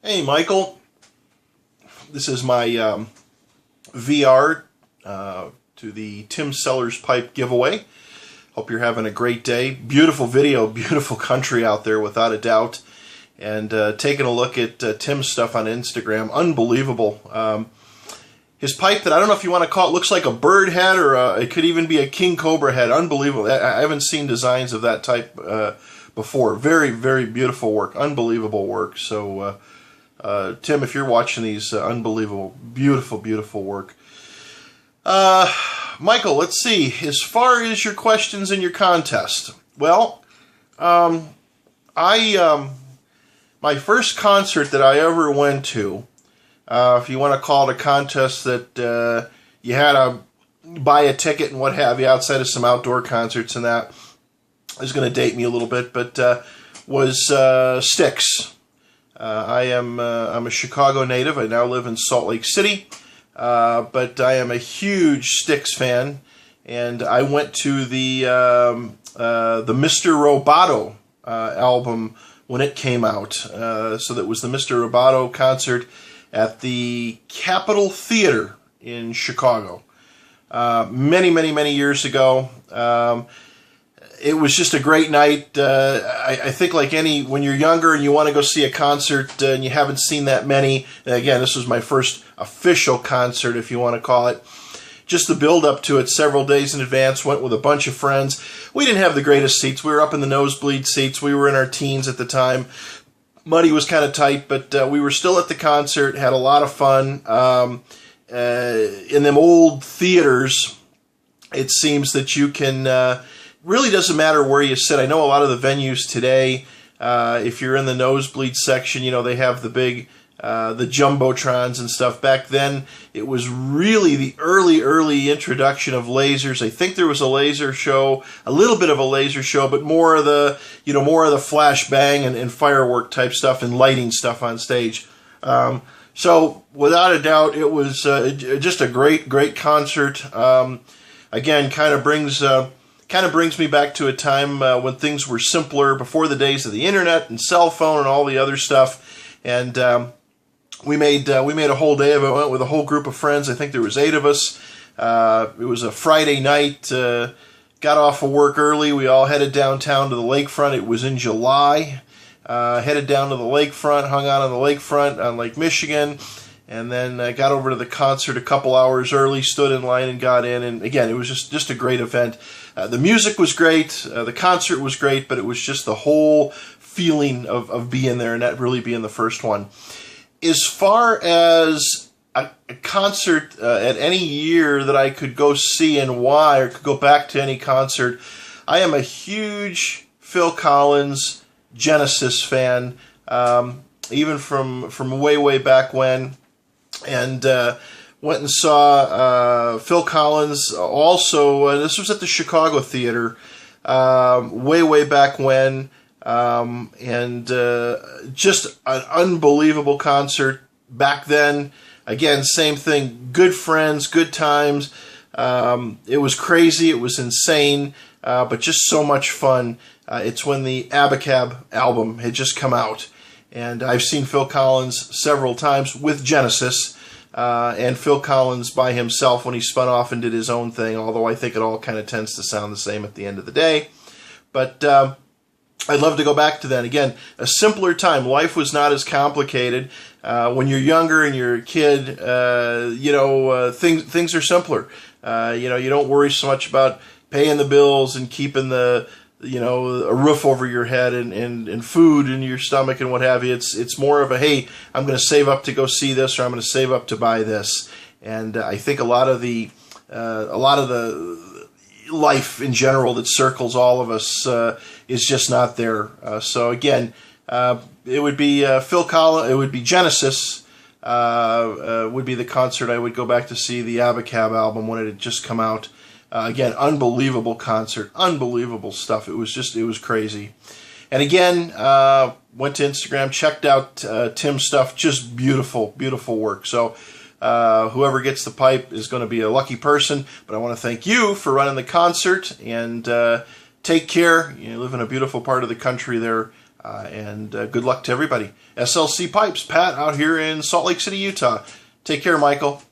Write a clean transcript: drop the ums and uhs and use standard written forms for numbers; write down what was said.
Hey Michael, this is my VR to the Tim Sellars pipe giveaway. Hope you're having a great day. Beautiful video, beautiful country out there without a doubt. And taking a look at Tim's stuff on Instagram, unbelievable. His pipe that I don't know if you want to call it, looks like a bird head or it could even be a king cobra head. Unbelievable. I haven't seen designs of that type before. Very, very beautiful work. Unbelievable work. So Tim, if you're watching these, unbelievable, beautiful, beautiful work. Michael, let's see. As far as your questions in your contest, well, my first concert that I ever went to, if you want to call it a contest that you had to buy a ticket and what have you, outside of some outdoor concerts and that, is going to date me a little bit, but was Styx. I'm a Chicago native. I now live in Salt Lake City, but I am a huge Styx fan, and I went to the Mr. Roboto album when it came out. So that was the Mr. Roboto concert at the Capitol Theater in Chicago many, many, many years ago. It was just a great night. I think like when you're younger and you want to go see a concert and you haven't seen that many, and again, this was my first official concert, if you want to call it. Just the build up to it several days in advance, went with a bunch of friends. We didn't have the greatest seats. We were up in the nosebleed seats. We were in our teens at the time. Money was kind of tight, but we were still at the concert, had a lot of fun. In them old theaters, it seems that you can... really doesn't matter where you sit. I know a lot of the venues today, if you're in the nosebleed section, you know, they have the big, the jumbotrons and stuff. Back then, it was really the early introduction of lasers. I think there was a laser show, a little bit of a laser show, but more of the, more of the flash bang and firework type stuff and lighting stuff on stage. So without a doubt, it was just a great concert. Again, kind of brings me back to a time when things were simpler, before the days of the internet and cell phone and all the other stuff. And we made a whole day of it. Went with a whole group of friends. I think there was 8 of us. It was a Friday night. Got off of work early. We all headed downtown to the lakefront. It was in July. Headed down to the lakefront, hung out on the lakefront on Lake Michigan. And then got over to the concert a couple hours early, stood in line and got in. And again, it was just a great event. The music was great, the concert was great, but it was just the whole feeling of being there and that really being the first one. As far as a concert at any year that I could go see and why, or could go back to any concert, I am a huge Phil Collins Genesis fan, even from way back when. And went and saw Phil Collins also. This was at the Chicago Theater way back when. And just an unbelievable concert back then. Again, same thing. Good friends, good times. It was crazy. It was insane. But just so much fun. It's when the Abacab album had just come out. And I've seen Phil Collins several times with Genesis, and Phil Collins by himself when he spun off and did his own thing, although I think it all kind of tends to sound the same at the end of the day. But I'd love to go back to that. Again, a simpler time. Life was not as complicated. When you're younger and you're a kid, things are simpler. You don't worry so much about paying the bills and keeping a roof over your head and food in your stomach and what have you. It's more of a, hey, I'm going to save up to go see this, or I'm going to save up to buy this. And I think a lot of the life in general that circles all of us is just not there. So again, it would be Phil Collins. It would be Genesis. Would be the concert I would go back to see. The Abacab album when it had just come out. Again, unbelievable concert, unbelievable stuff. It was crazy. And again, went to Instagram, checked out Tim's stuff, just beautiful, beautiful work. So whoever gets the pipe is going to be a lucky person. But I want to thank you for running the concert, and take care. You live in a beautiful part of the country there. And good luck to everybody. SLC Pipes, Pat, out here in Salt Lake City, Utah. Take care, Michael.